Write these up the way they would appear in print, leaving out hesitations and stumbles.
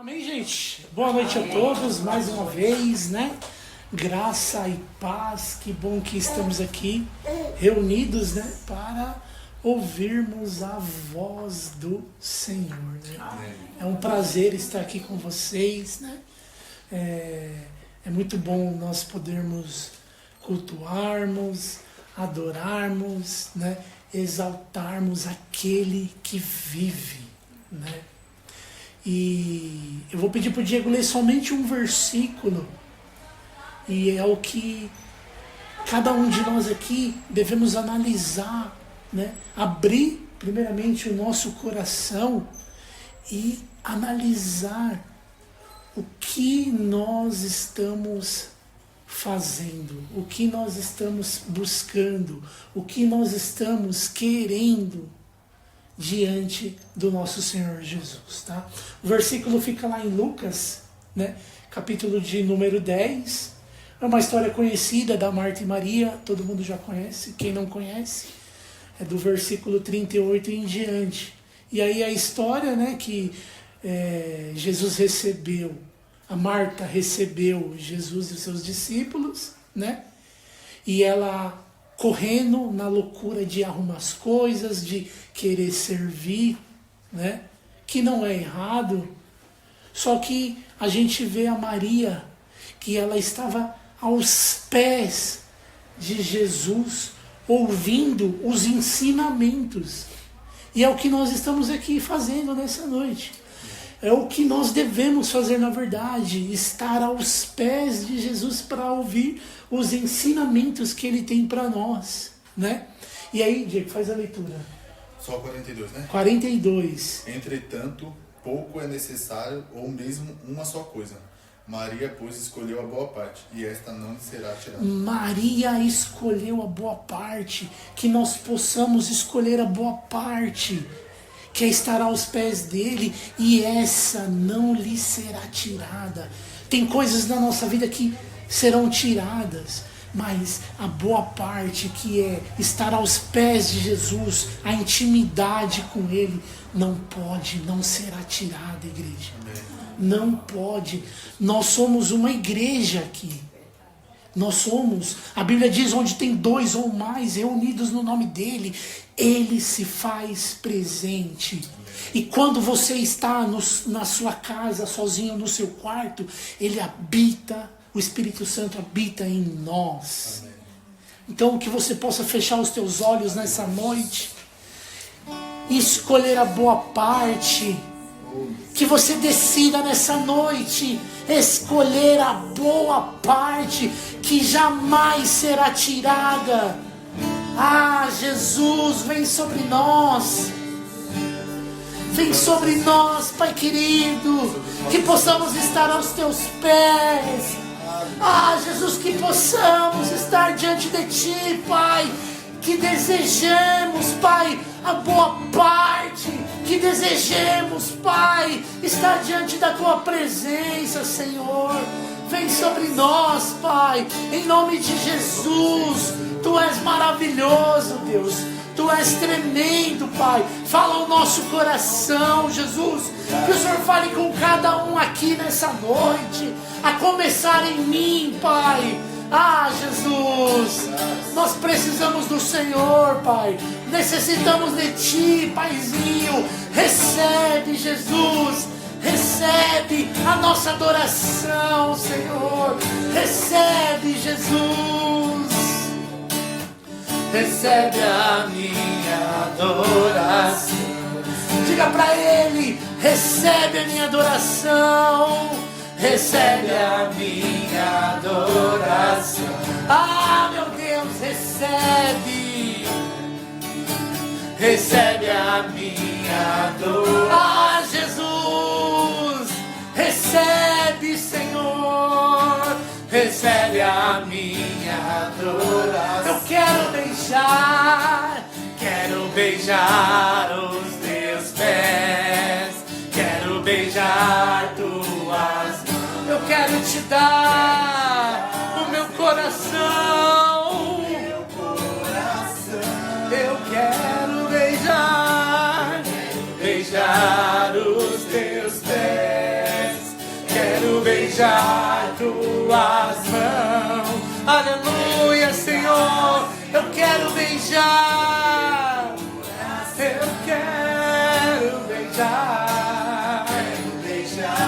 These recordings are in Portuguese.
Amém, gente? Boa noite a todos, mais uma vez, né? Graça e paz, que bom que estamos aqui reunidos, né? Para ouvirmos a voz do Senhor, né? É um prazer estar aqui com vocês, né? É muito bom nós podermos cultuarmos, adorarmos, né? Exaltarmos aquele que vive, né? E eu vou pedir para o Diego ler somente um versículo, e é o que cada um de nós aqui devemos analisar, né? Abrir primeiramente o nosso coração e analisar o que nós estamos fazendo, o que nós estamos buscando, o que nós estamos querendo diante do nosso Senhor Jesus, tá? O versículo fica lá em Lucas, né? Capítulo de número 10. É uma história conhecida da Marta e Maria, todo mundo já conhece. Quem não conhece, é do versículo 38 em diante. E aí a história, né, que Jesus recebeu, a Marta recebeu Jesus e os seus discípulos, né? E ela correndo na loucura de arrumar as coisas, de querer servir, né? Que não é errado. Só que a gente vê a Maria, que ela estava aos pés de Jesus, ouvindo os ensinamentos. E é o que nós estamos aqui fazendo nessa noite. É o que nós devemos fazer, na verdade, estar aos pés de Jesus para ouvir os ensinamentos que Ele tem para nós, né? E aí, Diego, faz a leitura. Só 42, né? 42. Entretanto, pouco é necessário, ou mesmo uma só coisa. Maria, pois, escolheu a boa parte, e esta não lhe será tirada. Maria escolheu a boa parte, que nós possamos escolher a boa parte, que é estar aos pés dele, e essa não lhe será tirada. Tem coisas na nossa vida que serão tiradas, mas a boa parte, que é estar aos pés de Jesus, a intimidade com ele, não pode, não será tirada, igreja. Amém. Não pode. Nós somos uma igreja aqui. Nós somos, a Bíblia diz, onde tem dois ou mais reunidos no nome dele, ele se faz presente. E quando você está na sua casa, sozinho no seu quarto, ele habita, o Espírito Santo habita em nós. Amém. Então que você possa fechar os teus olhos nessa noite e escolher a boa parte. Que você decida nessa noite escolher a boa parte, que jamais será tirada. Ah, Jesus, vem sobre nós. Vem sobre nós, Pai querido. Que possamos estar aos teus pés. Ah, Jesus, que possamos estar diante de ti, Pai. Que desejemos, Pai, a boa parte. Que desejemos, Pai, estar diante da Tua presença, Senhor. Vem sobre nós, Pai, em nome de Jesus. Tu és maravilhoso, Deus. Tu és tremendo, Pai. Fala o nosso coração, Jesus. Que o Senhor fale com cada um aqui nessa noite. A começar em mim, Pai. Ah, Jesus, nós precisamos do Senhor, Pai. Necessitamos de Ti, Paizinho. Recebe, Jesus. Recebe a nossa adoração, Senhor. Recebe, Jesus. Recebe a minha adoração. Diga para Ele: recebe a minha adoração. Recebe a minha adoração. Ah, meu Deus, recebe. Recebe a minha adoração. Ah, Jesus, recebe, Senhor. Recebe a minha adoração. Eu quero beijar os teus pés. Quero beijar tuas mãos. Eu quero te dar o meu coração. Eu quero beijar os teus pés. beijar tuas mãos. Aleluia, Senhor, eu quero beijar. Eu quero beijar.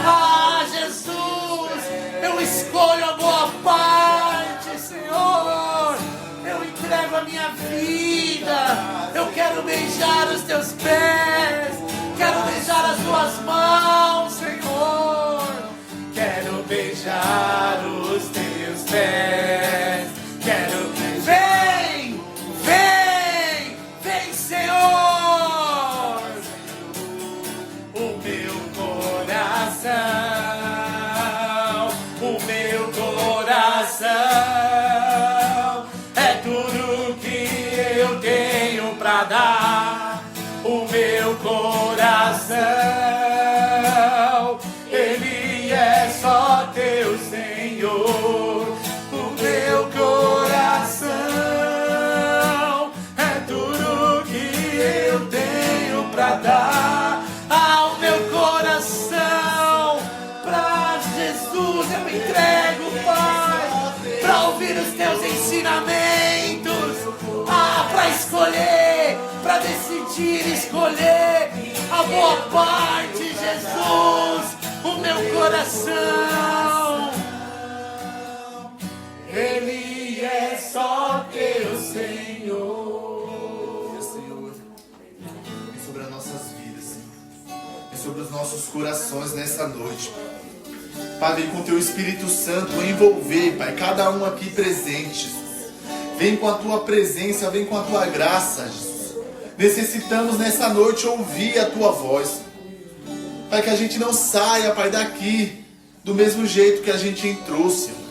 Ah, Jesus, eu escolho a boa parte, Senhor. Eu entrego a minha vida. Eu quero beijar os teus pés. Quero beijar as tuas mãos, Senhor. Quero beijar os teus pés. Quero... Vem, Senhor. O meu coração é tudo que eu tenho pra dar. O meu coração, ele é só teu, Senhor. O meu coração é tudo que eu tenho pra dar. Ao meu coração, pra Jesus eu me entrego, Pai, pra ouvir os teus ensinamentos, pra escolher, pra decidir escolher a boa parte, Jesus. O meu coração, ele é só teu, Senhor. Senhor, vem sobre as nossas vidas, Senhor. Vem sobre os nossos corações nessa noite. Pai, vem com o teu Espírito Santo envolver, Pai, cada um aqui presente. Vem com a tua presença, vem com a tua graça, Jesus. Necessitamos nessa noite ouvir a tua voz. Pai, que a gente não saia, Pai, daqui do mesmo jeito que a gente entrou, Senhor.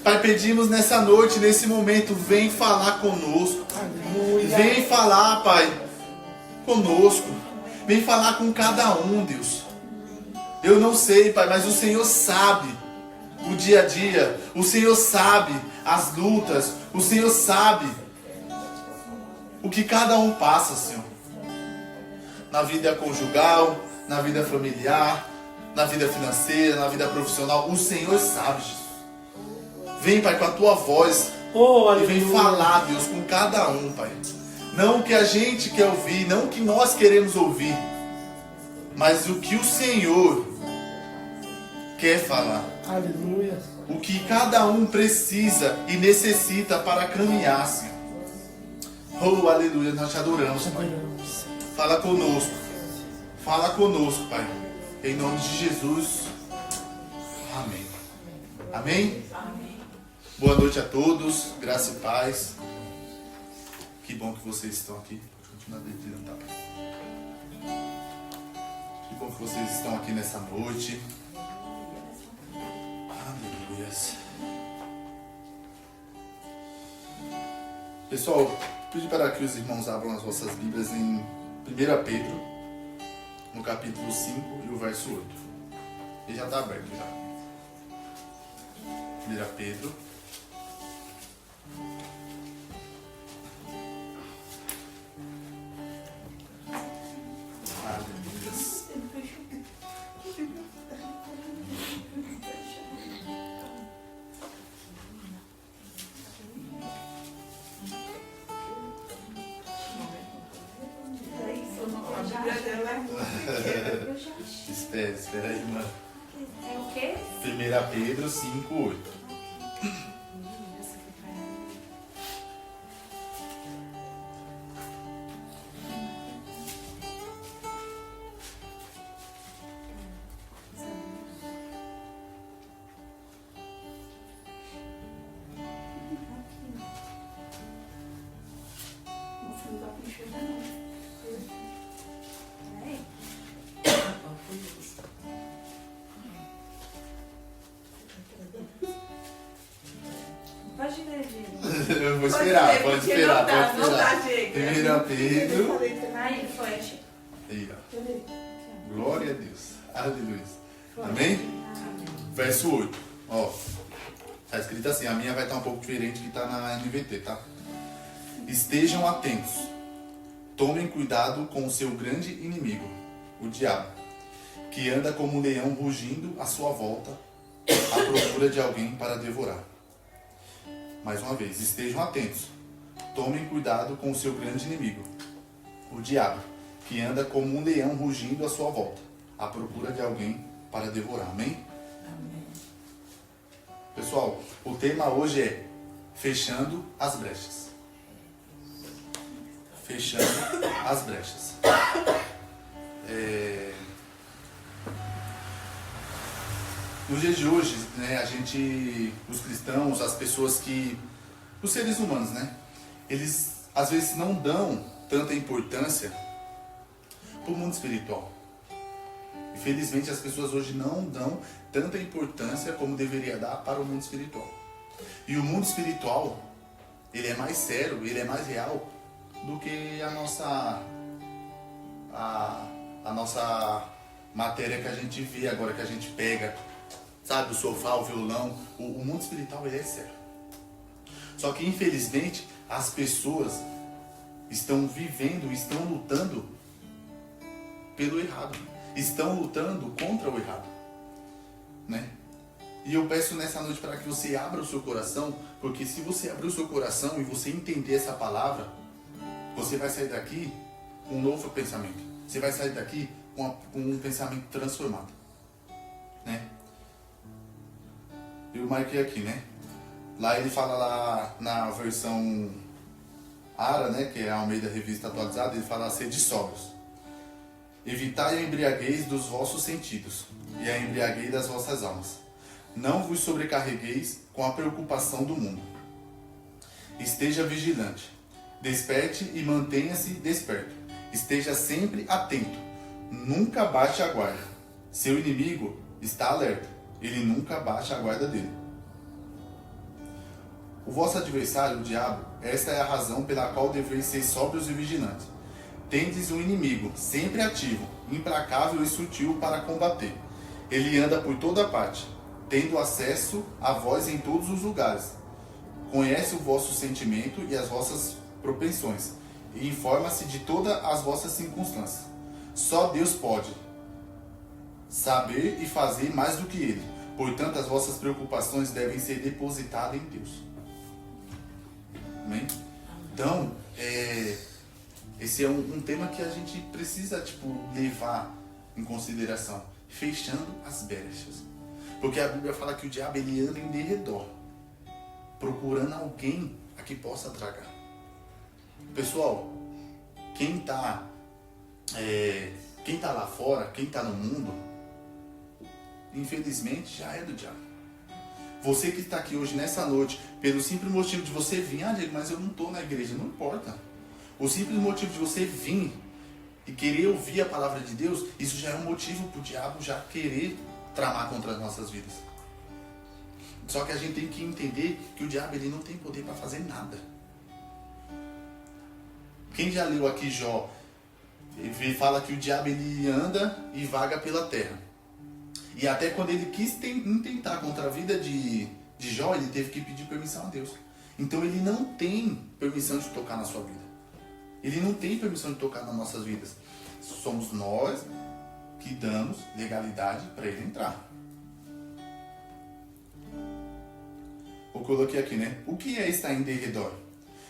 Pai, pedimos nessa noite, nesse momento, vem falar conosco. Vem falar, Pai, conosco. Vem falar com cada um, Deus. Eu não sei, Pai, mas o Senhor sabe o dia a dia. O Senhor sabe as lutas. O Senhor sabe o que cada um passa, Senhor. Na vida conjugal, na vida familiar, na vida financeira, na vida profissional. O Senhor sabe, Jesus. Vem, Pai, com a tua voz. E vem falar, Deus, com cada um, Pai. Não o que a gente quer ouvir, não o que nós queremos ouvir, mas o que o Senhor quer falar. Aleluia. O que cada um precisa e necessita para caminhar, Senhor. Oh, aleluia, nós te adoramos, Pai. Fala conosco. Fala conosco, Pai. Em nome de Jesus. Amém. Amém? Amém. Boa noite a todos. Graça e paz. Que bom que vocês estão aqui. Pode continuar dedilhando, tá, Pai? Que bom que vocês estão aqui nessa noite. Aleluia. Pessoal, pedi para que os irmãos abram as vossas Bíblias em 1 Pedro, no capítulo 5 e o verso 8. Ele já está aberto já. 1 Pedro. Espera aí, irmã. É o quê? 1 Pedro 5, 8. Pode ler, Diego. Eu vou esperar, pode esperar. Não dá, Diego. 1 Pedro. Aí, foi. Aí, ó. Glória a Deus. Aleluia. Amém? Verso 8. Ó. Tá escrito assim. A minha vai estar um pouco diferente que tá na NVT, tá? Estejam atentos. Tomem cuidado com o seu grande inimigo, o diabo, que anda como um leão rugindo à sua volta, à procura de alguém para devorar. Mais uma vez, estejam atentos. Tomem cuidado com o seu grande inimigo, o diabo, que anda como um leão rugindo à sua volta, à procura de alguém para devorar. Amém? Amém. Pessoal, o tema hoje é fechando as brechas. Fechando as brechas. Nos dias de hoje, né, os cristãos, as pessoas os seres humanos, né, eles às vezes não dão tanta importância para o mundo espiritual. Infelizmente, as pessoas hoje não dão tanta importância como deveria dar para o mundo espiritual. E o mundo espiritual, ele é mais sério, ele é mais real do que a nossa matéria que a gente vê agora, que a gente pega, sabe, o sofá, o violão. O mundo espiritual, ele é sério. Só que, infelizmente, as pessoas estão vivendo, estão lutando pelo errado. Estão lutando contra o errado, né? E eu peço nessa noite para que você abra o seu coração, porque se você abrir o seu coração e você entender essa palavra, você vai sair daqui com um novo pensamento. Você vai sair daqui com um pensamento transformado, né? Eu marquei aqui, né? Lá ele fala lá na versão ARA, né, que é a Almeida Revista Atualizada, ele fala: sede sóbrios. Evitai a embriaguez dos vossos sentidos e a embriaguez das vossas almas. Não vos sobrecarregueis com a preocupação do mundo. Esteja vigilante. Desperte e mantenha-se desperto. Esteja sempre atento. Nunca baixe a guarda. Seu inimigo está alerta. Ele nunca baixa a guarda dele. O vosso adversário, o diabo, esta é a razão pela qual deveis ser sóbrios e vigilantes. Tendes um inimigo, sempre ativo, implacável e sutil para combater. Ele anda por toda parte, tendo acesso a vós em todos os lugares. Conhece o vosso sentimento e as vossas propensões, e informa-se de todas as vossas circunstâncias. Só Deus pode saber e fazer mais do que Ele. Portanto, as vossas preocupações devem ser depositadas em Deus. Amém? Então, esse é um tema que a gente precisa, levar em consideração. Fechando as brechas. Porque a Bíblia fala que o diabo, ele anda em derredor, procurando alguém a que possa tragar. Pessoal, quem tá lá fora, quem tá no mundo, infelizmente já é do diabo. Você que está aqui hoje nessa noite, pelo simples motivo de você vir, Diego, mas eu não estou na igreja, não importa. O simples motivo de você vir e querer ouvir a palavra de Deus, isso já é um motivo para o diabo já querer tramar contra as nossas vidas. Só que a gente tem que entender que o diabo, ele não tem poder para fazer nada. Quem já leu aqui Jó, ele fala que o diabo, ele anda e vaga pela terra. E até quando ele quis tentar contra a vida de Jó, ele teve que pedir permissão a Deus. Então ele não tem permissão de tocar na sua vida. Ele não tem permissão de tocar nas nossas vidas. Somos nós que damos legalidade para ele entrar. Eu coloquei aqui, né? O que é estar em derredor?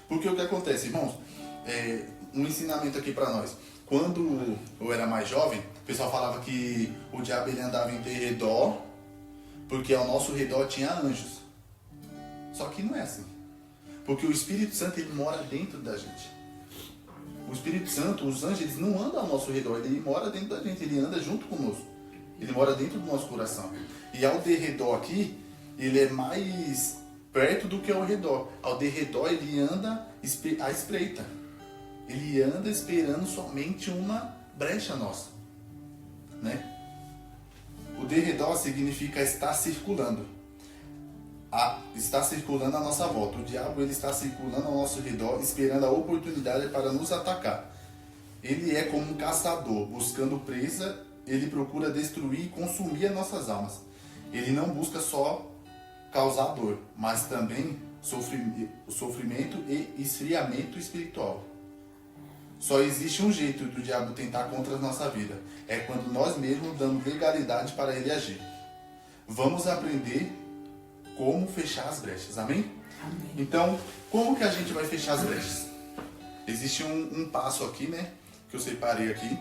Porque o que acontece, irmãos? Um ensinamento aqui para nós. Quando eu era mais jovem, o pessoal falava que o diabo, ele andava em derredor porque ao nosso redor tinha anjos. Só que não é assim. Porque o Espírito Santo, ele mora dentro da gente. O Espírito Santo, os anjos, eles não andam ao nosso redor, ele mora dentro da gente, ele anda junto conosco. Ele mora dentro do nosso coração. E ao derredor aqui, ele é mais perto do que ao redor. Ao derredor, ele anda à espreita. Ele anda esperando somente uma brecha nossa, né? O derredor significa estar circulando. Está circulando à nossa volta. O diabo, ele está circulando ao nosso redor, esperando a oportunidade para nos atacar. Ele é como um caçador, buscando presa. Ele procura destruir e consumir as nossas almas. Ele não busca só causar dor, mas também sofrimento e esfriamento espiritual. Só existe um jeito do diabo tentar contra a nossa vida. É quando nós mesmos damos legalidade para ele agir. Vamos aprender como fechar as brechas. Amém? Amém. Então, como que a gente vai fechar as brechas? Existe um passo aqui, né? Que eu separei aqui.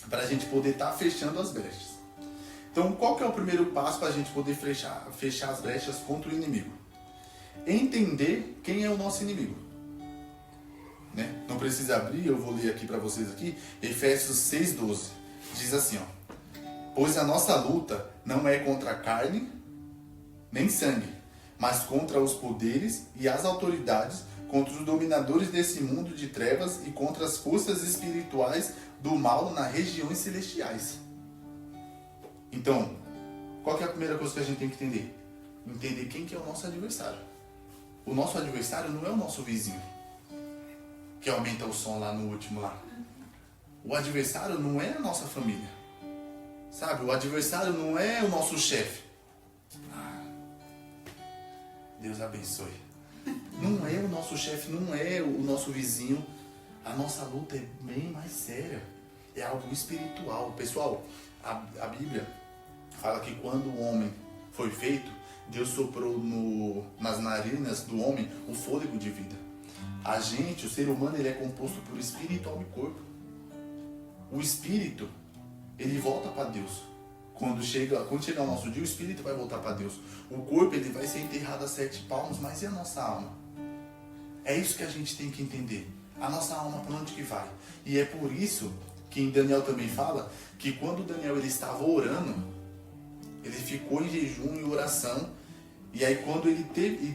Para a gente poder estar fechando as brechas. Então, qual que é o primeiro passo para a gente poder fechar as brechas contra o inimigo? Entender quem é o nosso inimigo. Né? Não precisa abrir, eu vou ler aqui para vocês aqui, Efésios 6,12. Diz assim, ó: pois a nossa luta não é contra a carne, nem sangue, mas contra os poderes e as autoridades, contra os dominadores desse mundo de trevas e contra as forças espirituais do mal nas regiões celestiais. Então, qual que é a primeira coisa que a gente tem que entender? Entender quem que é o nosso adversário. O nosso adversário não é o nosso vizinho, que aumenta o som lá no último lá. O adversário não é a nossa família. Sabe? O adversário não é o nosso chefe. Deus abençoe. Não é o nosso chefe, não é o nosso vizinho. A nossa luta é bem mais séria. É algo espiritual. Pessoal, a Bíblia fala que quando o homem foi feito, Deus soprou nas narinas do homem o fôlego de vida. A gente, o ser humano, ele é composto por espírito, alma e corpo. O espírito, ele volta para Deus. Quando chegar o nosso dia, o espírito vai voltar para Deus. O corpo, ele vai ser enterrado a 7 palmos, mas e a nossa alma? É isso que a gente tem que entender. A nossa alma, para onde que vai? E é por isso que em Daniel também fala que quando Daniel ele estava orando, ele ficou em jejum e oração. E aí quando ele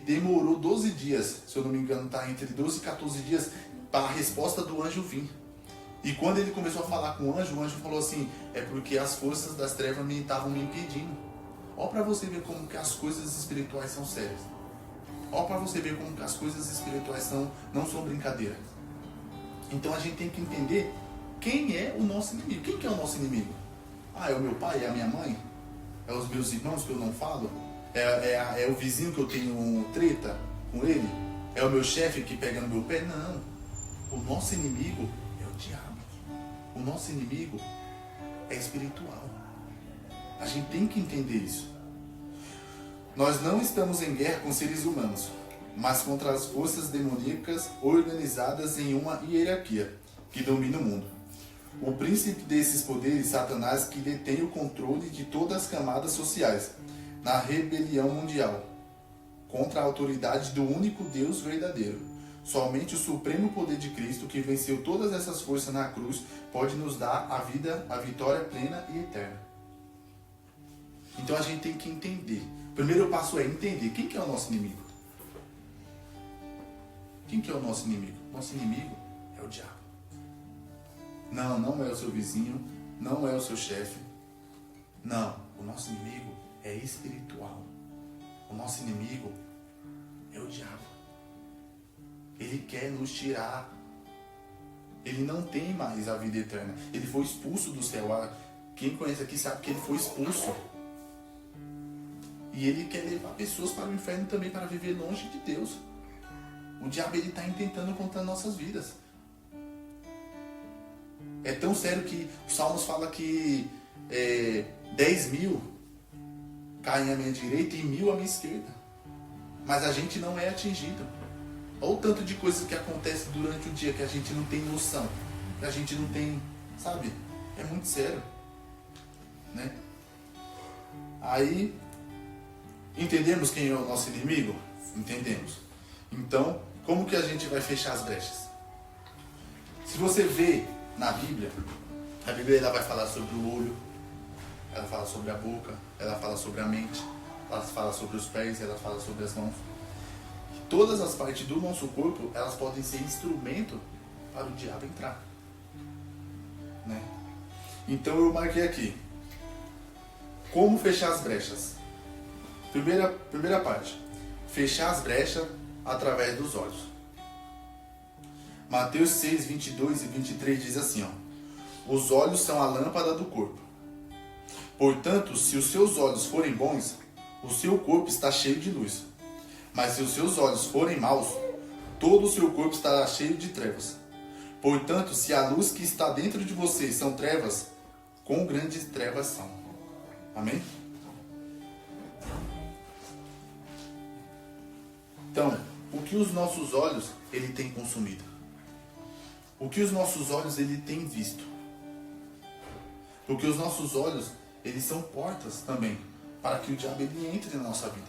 demorou 12 dias, se eu não me engano, está entre 12 e 14 dias, para a resposta do anjo vir. E quando ele começou a falar com o anjo falou assim: é porque as forças das trevas estavam me impedindo. Ó, para você ver como que as coisas espirituais são sérias. Ó, para você ver como que as coisas espirituais não são brincadeira. Então a gente tem que entender quem é o nosso inimigo. Quem que é o nosso inimigo? Ah, é o meu pai, é a minha mãe? É os meus irmãos que eu não falo? É o vizinho que eu tenho treta com ele? É o meu chefe que pega no meu pé? Não. O nosso inimigo é o diabo. O nosso inimigo é espiritual. A gente tem que entender isso. Nós não estamos em guerra com seres humanos, mas contra as forças demoníacas organizadas em uma hierarquia que domina o mundo. O príncipe desses poderes, Satanás, que detém o controle de todas as camadas sociais, na rebelião mundial, contra a autoridade do único Deus verdadeiro. Somente o supremo poder de Cristo, que venceu todas essas forças na cruz, pode nos dar a vida, a vitória plena e eterna. Então a gente tem que entender. O primeiro passo é entender quem que é o nosso inimigo. Quem que é o nosso inimigo? Nosso inimigo é o diabo. Não é o seu vizinho, não é o seu chefe. Não, o nosso inimigo é espiritual. O nosso inimigo é o diabo. Ele quer nos tirar. Ele não tem mais a vida eterna. Ele foi expulso do céu. Quem conhece aqui sabe que ele foi expulso. E ele quer levar pessoas para o inferno também, para viver longe de Deus. O diabo está intentando contra nossas vidas. É tão sério que os Salmos fala que 10.000 caem à minha direita e 1.000 à minha esquerda. Mas a gente não é atingido. Olha o tanto de coisas que acontece durante o dia que a gente não tem noção. Que a gente não tem, sabe? É muito sério. Né? Aí, entendemos quem é o nosso inimigo? Entendemos. Então, como que a gente vai fechar as brechas? Se você vê na Bíblia, a Bíblia ela vai falar sobre o olho, ela fala sobre a boca, ela fala sobre a mente, ela fala sobre os pés, ela fala sobre as mãos. E todas as partes do nosso corpo, elas podem ser instrumento para o diabo entrar. Né? Então eu marquei aqui. Como fechar as brechas? Primeira parte. Fechar as brechas através dos olhos. Mateus 6, 22 e 23 diz assim, ó: os olhos são a lâmpada do corpo. Portanto, se os seus olhos forem bons, o seu corpo está cheio de luz. Mas se os seus olhos forem maus, todo o seu corpo estará cheio de trevas. Portanto, se a luz que está dentro de vocês são trevas, quão grandes trevas são. Amém? Então, o que os nossos olhos ele tem consumido? O que os nossos olhos ele tem visto? Porque os nossos olhos eles são portas também para que o diabo ele entre na nossa vida.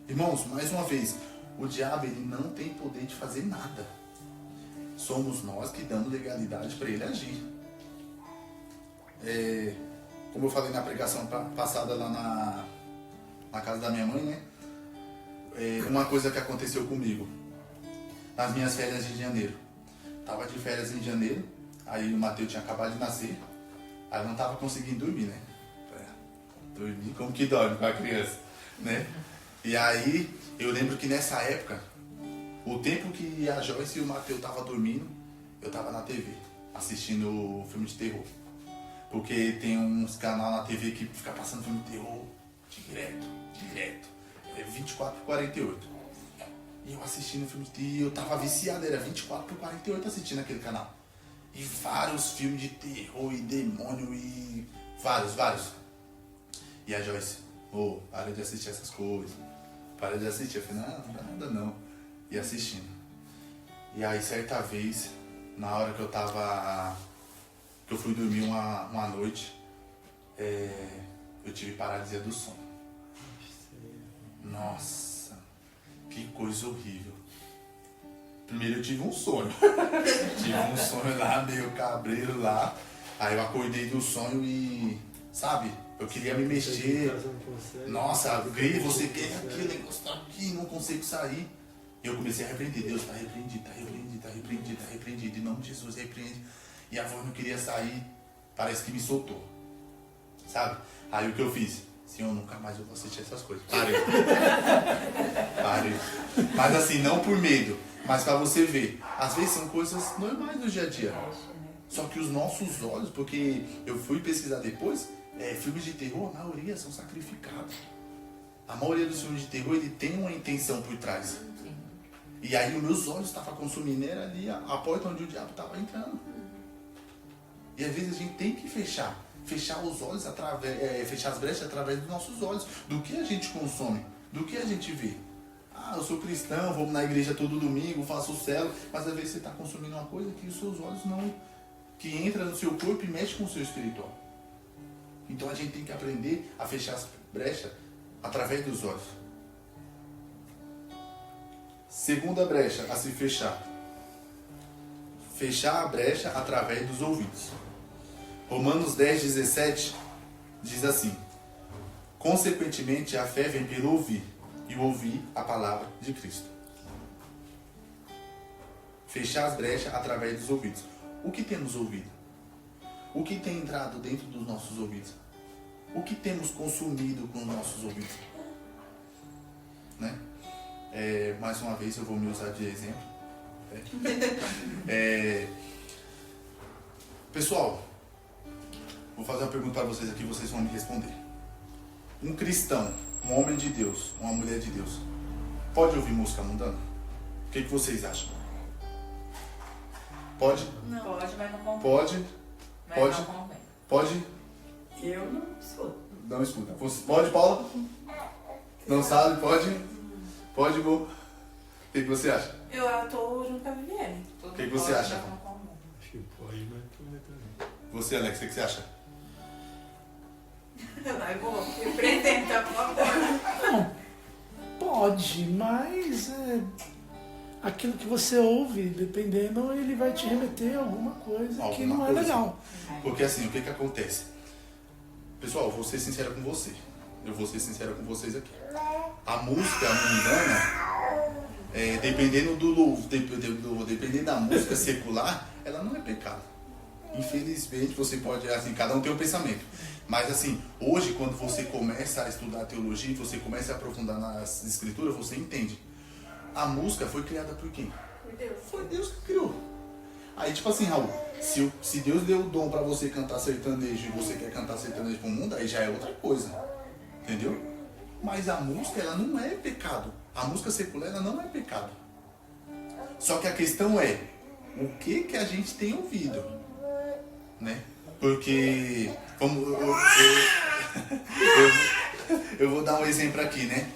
Irmãos, mais uma vez, o diabo ele não tem poder de fazer nada. Somos nós que damos legalidade para ele agir. Como eu falei na pregação passada lá na casa da minha mãe, né? Uma coisa que aconteceu comigo nas minhas férias de janeiro. Tava de férias em janeiro, aí o Mateus tinha acabado de nascer, aí eu não tava conseguindo dormir, né? Dormir como que dorme com a criança, né? E aí eu lembro que nessa época, o tempo que a Joyce e o Mateus tava dormindo, eu tava na TV assistindo filme de terror. Porque tem uns canal na TV que fica passando filme de terror direto. 24/48. E eu assistindo filme de terror, eu tava viciado, era 24/48 assistindo aquele canal. E vários filmes de terror e demônio e vários. E a Joyce, para de assistir essas coisas. Para de assistir. Eu falei, não, nada não. E assistindo. E aí certa vez, na hora que eu fui dormir uma noite, eu tive paralisia do sono. Nossa, que coisa horrível. Primeiro eu tive um sonho. Tive um sonho lá, meio cabreiro lá. Aí eu acordei do sonho e, sabe, eu queria me mexer. Nossa, você quer aquilo, o negócio tá aqui, não consigo sair. E eu comecei a repreender. Deus, tá repreendido. Em nome de Jesus, repreende. E a voz não queria sair, parece que me soltou. Sabe? Aí o que eu fiz? Senhor, nunca mais eu vou assistir essas coisas. Parei. Mas assim, não por medo, mas pra você ver. Às vezes são coisas normais do dia a dia. Só que os nossos olhos, porque eu fui pesquisar depois, filmes de terror, a maioria são sacrificados. A maioria dos filmes de terror, ele tem uma intenção por trás. E aí os meus olhos estavam consumindo, era ali a porta onde o diabo estava entrando. E às vezes a gente tem que fechar os olhos, fechar as brechas através dos nossos olhos, do que a gente consome, do que a gente vê. Eu sou cristão, vou na igreja todo domingo, faço célula, mas às vezes você está consumindo uma coisa que os seus olhos não, que entra no seu corpo e mexe com o seu espiritual. Então a gente tem que aprender a fechar as brechas através dos olhos. Segunda brecha a se fechar. Fechar a brecha através dos ouvidos. Romanos 10:17 diz assim: consequentemente a fé vem pelo ouvir, e ouvir a palavra de Cristo. Fechar as brechas através dos ouvidos. O que temos ouvido? O que tem entrado dentro dos nossos ouvidos? O que temos consumido com os nossos ouvidos? Né? Mais uma vez eu vou me usar de exemplo. Pessoal, vou fazer uma pergunta para vocês aqui, vocês vão me responder. Um cristão, um homem de Deus, uma mulher de Deus, pode ouvir música mundana? O que vocês acham? Pode? Não. Pode, mas não convém. Pode? Mas Pode? não convém. Pode? Eu não sou. Não escuta. Você pode, Paula? Não sabe? Pode? Pode, Bo? O que você acha? Eu tô junto com a Viviane. O que você acha? Mas não convém. Acho que pode, mas também. Você, Alex, o que você acha? Vai, vou representa, por favor. Não, pode, mas aquilo que você ouve, dependendo, ele vai te remeter a alguma coisa que Alguma não é coisa. legal. Porque assim, o que acontece? Pessoal, eu vou ser sincero com você. Eu vou ser sincero com vocês aqui. A música mundana, dependendo da música secular, ela não é pecado. Infelizmente, você pode, assim, cada um tem um pensamento. Mas assim, hoje quando você começa a estudar teologia, você começa a aprofundar nas escrituras, você entende. A música foi criada por quem? Por Deus. Foi Deus que criou. Aí tipo assim, Raul, se Deus deu o dom pra você cantar sertanejo e você quer cantar sertanejo pro mundo, aí já é outra coisa. Entendeu? Mas a música, ela não é pecado. A música secular, ela não é pecado. Só que a questão é, o que a gente tem ouvido, né? Porque, como eu vou dar um exemplo aqui, né?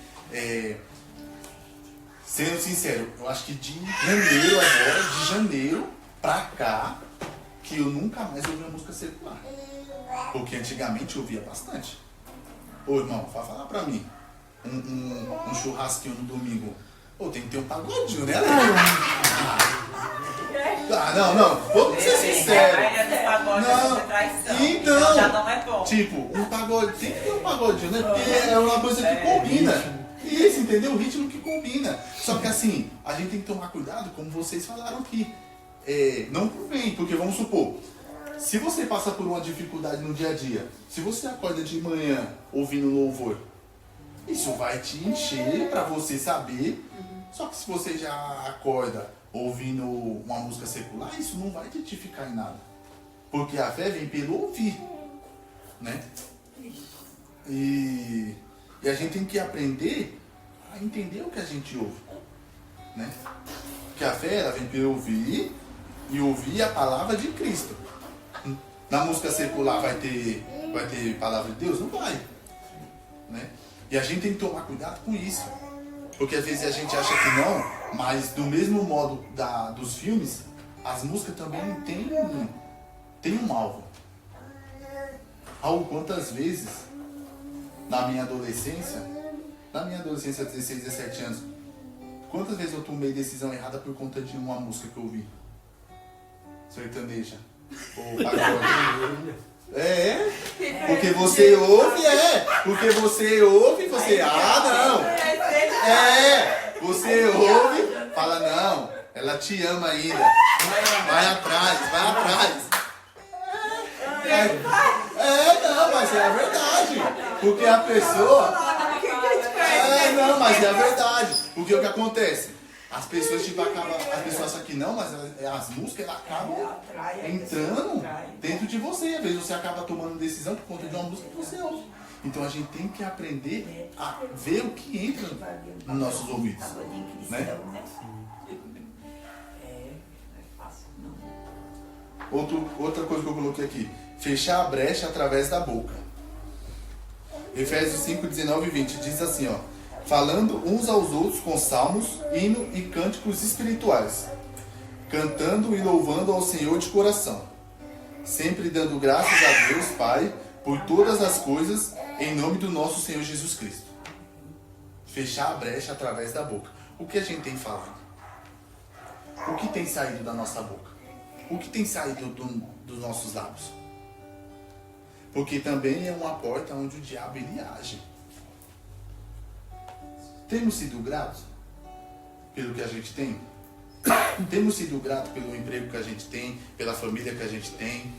Sendo sincero, eu acho que de janeiro pra cá, que eu nunca mais ouvi uma música secular. Porque antigamente eu ouvia bastante. Ô irmão, vai falar pra mim, um churrasquinho no domingo, tem que ter um pagodinho, né? Não, vamos ser sinceros. Então, já não é bom. Tipo, um pagode, tem que ter um pagodinho, né? Porque é uma coisa que combina. Isso, entendeu? O ritmo que combina. Só que assim, a gente tem que tomar cuidado, como vocês falaram aqui. Não convém, porque vamos supor, se você passa por uma dificuldade no dia a dia, se você acorda de manhã ouvindo louvor, isso vai te encher pra você saber. Só que se você já acorda ouvindo uma música secular, isso não vai te edificar em nada. Porque a fé vem pelo ouvir, né? E a gente tem que aprender a entender o que a gente ouve, né? Porque a fé, ela vem pelo ouvir e ouvir a palavra de Cristo. Na música secular vai ter palavra de Deus? Não vai, né? E a gente tem que tomar cuidado com isso. Porque às vezes a gente acha que não, mas do mesmo modo dos filmes, as músicas também têm um alvo. Quantas vezes, na minha adolescência, 16, 17 anos, quantas vezes eu tomei decisão errada por conta de uma música que eu ouvi? Sertaneja. Ou pagode. Porque você ouve, você, não. Você ouve, fala, não, ela te ama ainda. Vai atrás. Não, mas é a verdade. Porque a pessoa... não, mas é a verdade. Porque o que acontece? As pessoas acham que não, mas as músicas elas acabam entrando dentro de você. Às vezes você acaba tomando decisão por conta de uma música que você ouve. Então a gente tem que aprender a ver o que entra nos nossos ouvidos, né? Outra coisa que eu coloquei aqui, fechar a brecha através da boca. Efésios 5, 19 e 20 diz assim, ó: falando uns aos outros com salmos, hino e cânticos espirituais, cantando e louvando ao Senhor de coração, sempre dando graças a Deus Pai por todas as coisas, em nome do nosso Senhor Jesus Cristo. Fechar a brecha através da boca. O que a gente tem falado? O que tem saído da nossa boca? O que tem saído dos nossos lábios? Porque também é uma porta onde o diabo ele age. Temos sido gratos pelo que a gente tem? Temos sido gratos pelo emprego que a gente tem, pela família que a gente tem,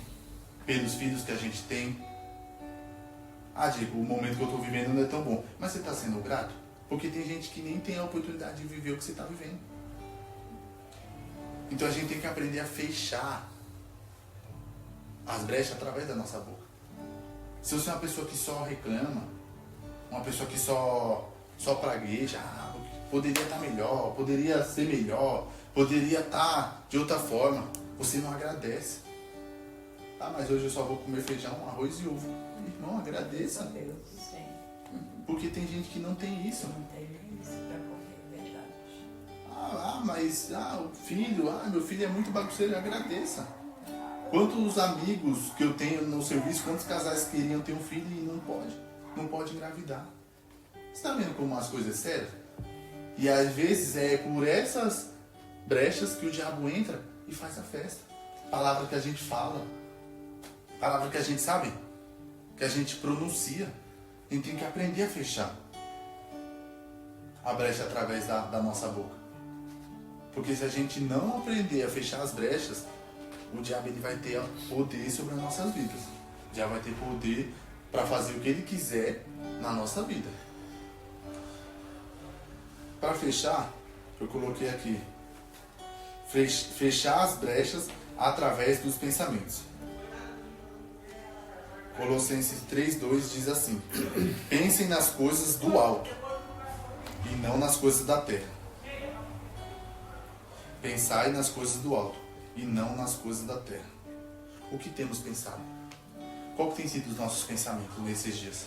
pelos filhos que a gente tem? Diego, o momento que eu estou vivendo não é tão bom. Mas você está sendo grato? Porque tem gente que nem tem a oportunidade de viver o que você está vivendo. Então a gente tem que aprender a fechar as brechas através da nossa boca. Se eu sou uma pessoa que só reclama, uma pessoa que só pragueja, poderia estar melhor, poderia ser melhor, poderia estar de outra forma, você não agradece. Mas hoje eu só vou comer feijão, arroz e ovo. Irmão, agradeça. Porque tem gente que não tem isso. Não tem nem isso pra comer, verdade. Mas o filho, meu filho é muito bagunceiro, agradeça. Quantos amigos que eu tenho no serviço, quantos casais queriam ter um filho e não pode engravidar. Você está vendo como as coisas são sérias? E às vezes é por essas brechas que o diabo entra e faz a festa. Palavra que a gente fala, palavra que a gente sabe, que a gente pronuncia. A gente tem que aprender a fechar a brecha através da nossa boca. Porque se a gente não aprender a fechar as brechas, o diabo ele vai ter poder sobre as nossas vidas. O diabo vai ter poder para fazer o que ele quiser na nossa vida. Para fechar, eu coloquei aqui: fechar as brechas através dos pensamentos. Colossenses 3:2 diz assim: pensem nas coisas do alto e não nas coisas da terra. Pensai nas coisas do alto e não nas coisas da terra. O que temos pensado? Qual que tem sido os nossos pensamentos nesses dias?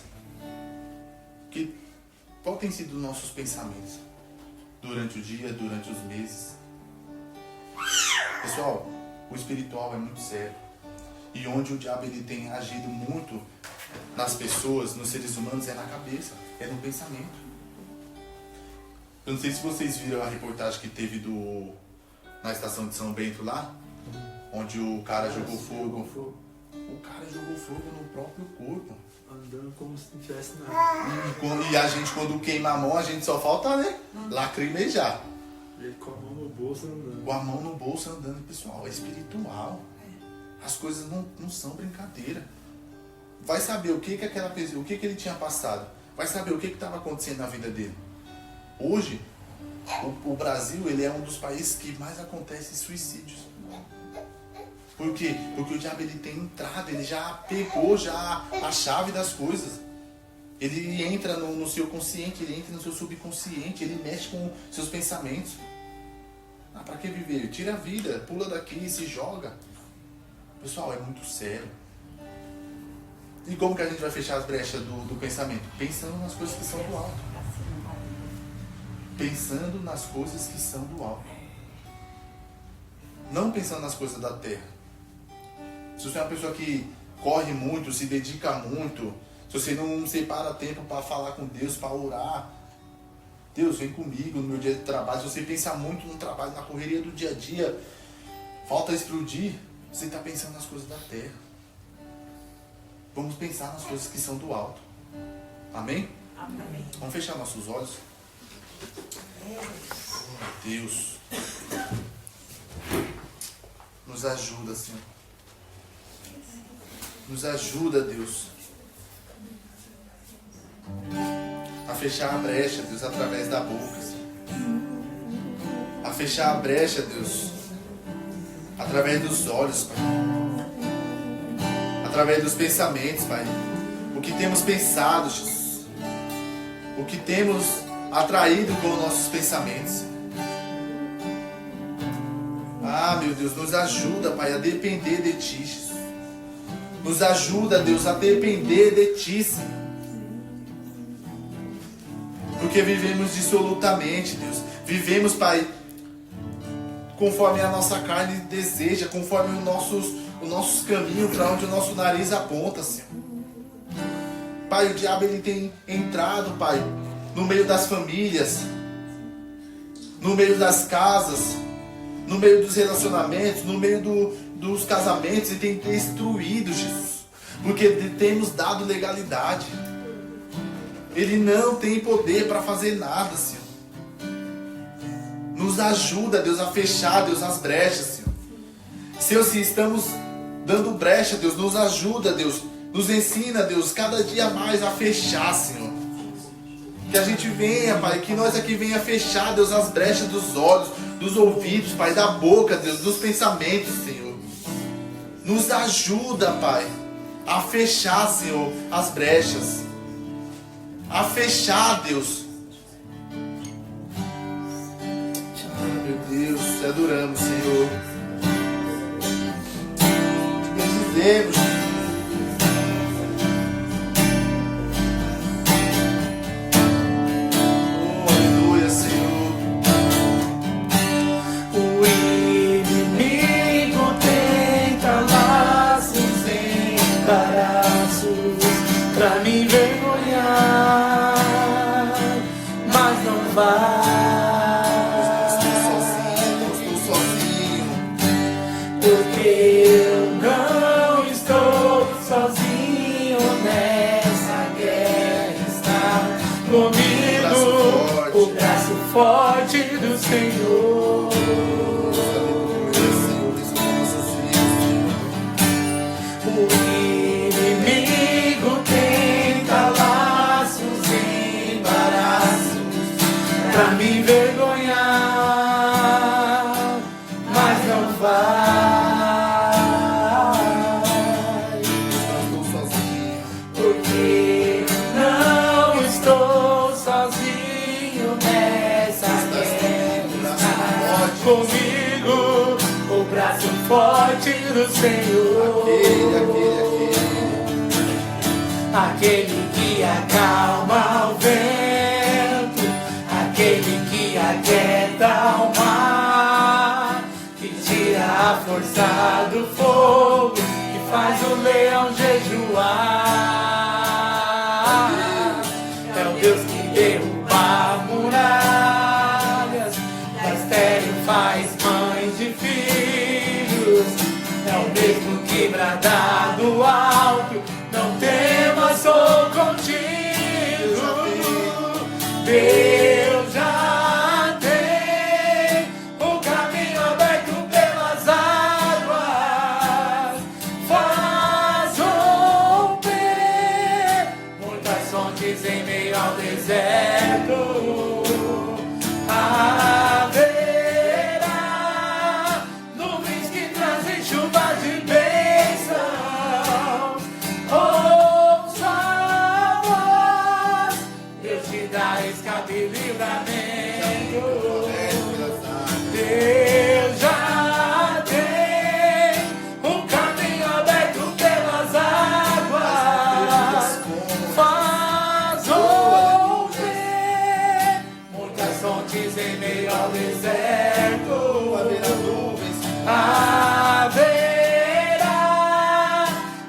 Qual tem sido os nossos pensamentos durante o dia, durante os meses? Pessoal, o espiritual é muito sério. E onde o diabo ele tem agido muito nas pessoas, nos seres humanos, é na cabeça, é no pensamento. Eu não sei se vocês viram a reportagem que teve na estação de São Bento lá, onde o cara jogou fogo. O cara jogou fogo no próprio corpo. Andando como se não tivesse nada. E a gente, quando queima a mão, a gente só falta, né? Lacrimejar. Ele com a mão no bolso andando. Com a mão no bolso andando, pessoal. É espiritual. As coisas não são brincadeira. Vai saber o que aquela pessoa, o que ele tinha passado. Vai saber o que estava acontecendo na vida dele. Hoje, o Brasil ele é um dos países que mais acontece suicídios. Por quê? Porque o diabo ele tem entrado, ele já pegou a chave das coisas. Ele entra no seu consciente, ele entra no seu subconsciente, ele mexe com seus pensamentos. Para que viver? Tira a vida, pula daqui e se joga. Pessoal, é muito sério. E como que a gente vai fechar as brechas do pensamento? Pensando nas coisas que são do alto. Pensando nas coisas que são do alto. Não pensando nas coisas da terra. Se você é uma pessoa que corre muito, se dedica muito, se você não separa tempo para falar com Deus, para orar, Deus, vem comigo no meu dia de trabalho. Se você pensa muito no trabalho, na correria do dia a dia, falta explodir, você está pensando nas coisas da terra. Vamos pensar nas coisas que são do alto. Amém? Amém. Vamos fechar nossos olhos. Deus, nos ajuda, Senhor. Nos ajuda, Deus, a fechar a brecha, Deus, através da boca, Senhor. A fechar a brecha, Deus, através dos olhos, Pai. Através dos pensamentos, Pai. O que temos pensado, Jesus. O que temos atraído com os nossos pensamentos. Ah, meu Deus, nos ajuda, Pai, a depender de Ti, Jesus. Nos ajuda, Deus, a depender de Ti, Senhor. Porque vivemos dissolutamente, Deus. Vivemos, Pai, conforme a nossa carne deseja, conforme os nossos caminhos, para onde o nosso nariz aponta, Senhor. Pai, o diabo ele tem entrado, Pai, no meio das famílias, no meio das casas, no meio dos relacionamentos, no meio dos casamentos, e tem destruído, Jesus, porque temos dado legalidade. Ele não tem poder para fazer nada, Senhor. Nos ajuda, Deus, a fechar, Deus, as brechas, Senhor. Senhor, se estamos dando brecha, Deus, nos ajuda, Deus. Nos ensina, Deus, cada dia mais a fechar, Senhor. Que a gente venha, Pai, que nós aqui venha fechar, Deus, as brechas dos olhos, dos ouvidos, Pai, da boca, Deus, dos pensamentos, Senhor. Nos ajuda, Pai, a fechar, Senhor, as brechas. A fechar, Deus. Ah, meu Deus, te adoramos, Senhor. Te bendizemos. Oh, aleluia, Senhor. O inimigo tenta laços embaraços pra me envergonhar, mas não vai. Estou sozinho. Porque eu não estou sozinho nessa guerra. Está comigo o braço forte do Senhor. O inimigo tenta laços embaraços pra me envergonhar, mas não vai. Estou sozinho. Porque não estou sozinho nessa guerra. Está comigo o braço forte do Senhor. Aquele que acalma o vento, aquele que aquieta o mar, que tira a força do fogo, que faz o leão jejuar. É o Deus que derruba muralhas, da estéril faz mães de filhos. É o mesmo que brada do alto, não temas, sou contigo. Deus já tem o caminho aberto pelas águas, faz romper muitas fontes em meio ao deserto. Haverá nuvens que trazem chuva de bênçãos. Ouça a voz, Deus te dá escape e livramento. Deus já tem um caminho aberto pelas águas, faz romper muitas fontes em meio ao deserto. Haverá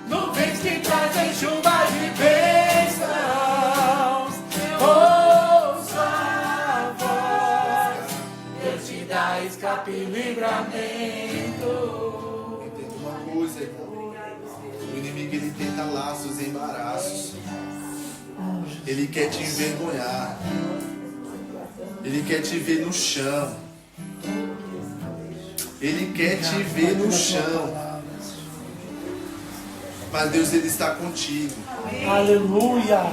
nuvens que trazem chuva de bênçãos. Ouça a voz, Deus te dá escape e livramento. Entenda uma coisa, irmão. O inimigo, ele tenta laços e embaraços. Ele quer te envergonhar. Ele quer te ver no chão. Ele quer te ver no chão. Mas Deus, ele está contigo. Aleluia.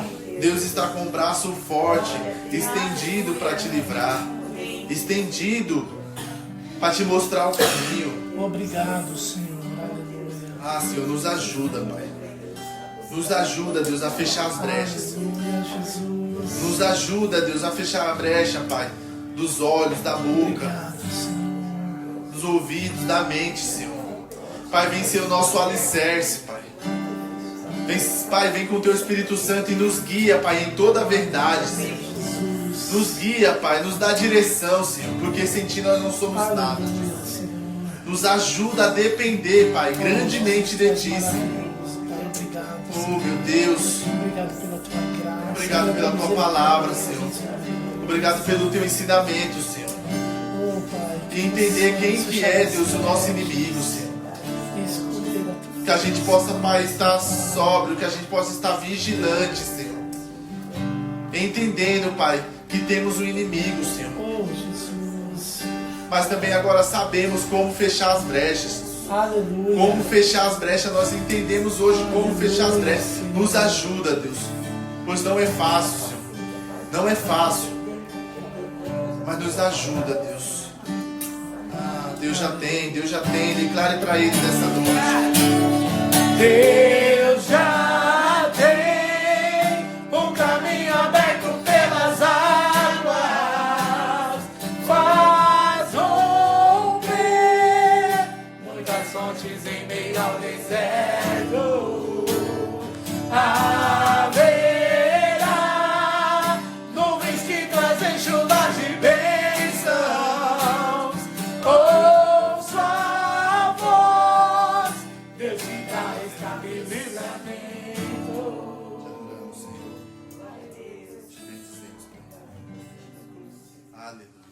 Deus está com o braço forte, estendido para te livrar, estendido para te mostrar o caminho. Obrigado, Senhor. Aleluia. Ah, Senhor, nos ajuda, Pai. Nos ajuda, Deus, a fechar as brechas. Aleluia, Jesus. Nos ajuda, Deus, a fechar a brecha, Pai, dos olhos, da boca, Obrigado, Senhor. dos ouvidos, da mente, Senhor. Pai, vem ser o nosso alicerce, Pai. Vem, Pai, vem com o Teu Espírito Santo e nos guia, Pai, em toda a verdade, Senhor. Nos guia, Pai, nos dá direção, Senhor, porque sem Ti nós não somos nada. Aleluia, Senhor. Nos ajuda a depender, Pai, grandemente de Ti, Senhor. Pai, obrigado, Oh, Senhor. meu Deus. Obrigado pela Tua graça. Obrigado pela Tua palavra, Senhor. Obrigado pelo Teu ensinamento, Senhor. Oh, Pai. E entender quem que é, Deus, o nosso inimigo, Senhor. Escolher a Tua Que a gente possa, Pai, estar sóbrio, que a gente possa estar vigilante, Senhor. Entendendo, Pai, que temos um inimigo, Senhor. Oh, Jesus. Mas também agora sabemos como fechar as brechas. Aleluia. Como fechar as brechas, nós entendemos hoje como fechar as brechas. Nos ajuda, Deus. Pois não é fácil, Senhor. Não é fácil. Mas nos ajuda, Deus. Ah, Deus já tem. Declare para Ele nessa noite. Deus já tem um caminho aberto pelas águas, faz romper muitas fontes em meio ao deserto. Haverá nuvens que trazem chuvas de bênçãos. Ouça a voz, Deus te dá escape e livramento. Te adoramos, Senhor. Te bendizemos, Pai. Aleluia.